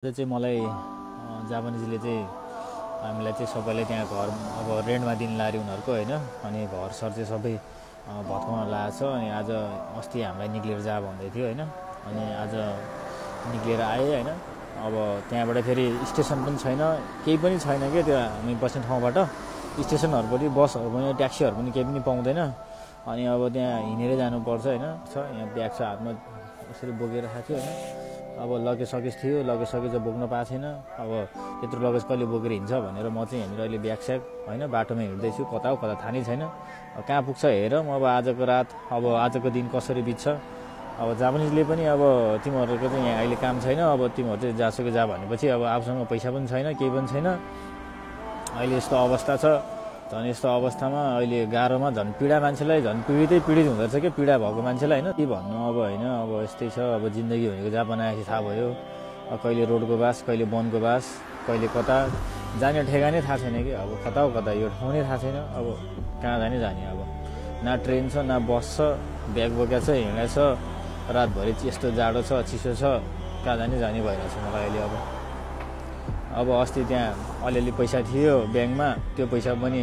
चाहिँ मलाई जापानिजले चाहिँ हामीलाई चाहिँ सबैले त्यहाँ घर अब रेन्टमा दिन लारी उनीहरूको हैन अनि घर सर चाहिँ सबै भत्काउन लागेको छ। अनि आज अस्ति हामीलाई निक्लेर जा भन्दै थियो हैन अनि आज निक्लेर आए हैन। अब त्यहाँबाट फेरि स्टेसन पनि छैन, केही पनि छैन के त्यो हामी बस्ने ठाउँबाट स्टेसनहरु पनि बसहरु पनि ट्याक्सीहरु पनि केही पनि पाउँदैन। अनि अब त्यहाँ हिँडेरै जानुपर्छ हैन। छ यहाँ ब्याग छ हातमा यसरी बोकेर खाथ्यो हैन। अब लगेज थियो, लगेज बोक्न पाएको छैन। अब त्यत्रो लगेज कहिले बोकेर हिँड्छ भनेर म चाहिँ यहाँनिर अहिले ब्याग स्याग हैन बाटोमा हिँड्दैछु, कता हो कता थाहा नै छैन। कहाँ पुग्छ हेरौँ अब आजको रात, अब आजको दिन कसरी बित्छ। अब जापानिजले पनि अब तिमीहरूको चाहिँ यहाँ अहिले काम छैन, अब तिमीहरू चाहिँ जासुकै जा भनेपछि अब आफूसँग पैसा पनि छैन, केही पनि छैन। अहिले यस्तो अवस्था छ। झन् यस्तो अवस्थामा अहिले गाह्रोमा झन् पीडा मान्छेलाई झन् पीडित हुँदो रहेछ के पीडा भएको मान्छेलाई हैन। के भन्नु अब हैन। अब यस्तै छ। अब जिन्दगी भनेको जापान आएपछि थाहा भयो। कहिले रोडको बास, कहिले वनको बास, कहिले कता जाने ठेगानै थाहा छैन कि। अब कता हो कता यो ठाउँ नै थाहा छैन। अब कहाँ जाने अब न ट्रेन छ न बस छ, ब्याग बोकेको छ, हिँडेको छ, रातभरि यस्तो जाडो छ, चिसो छ, कहाँ जाने भइरहेछ मलाई अहिले। अब अस्ति त्यहाँ अलिअलि पैसा थियो ब्याङ्कमा, त्यो पैसा पनि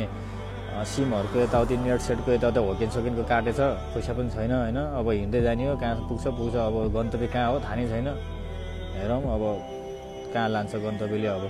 सिमहरुको यताउति नेट सेटको यताउता होकेन सोकेनको काटेछ, पैसा पनि छैन हैन। अब हिँड्दै जाने हो, कहाँ पुग्छ अब गन्तव्य कहाँ हो थाहा नै छैन। हेरौँ अब कहाँ लान्छ गन्तव्यले अब।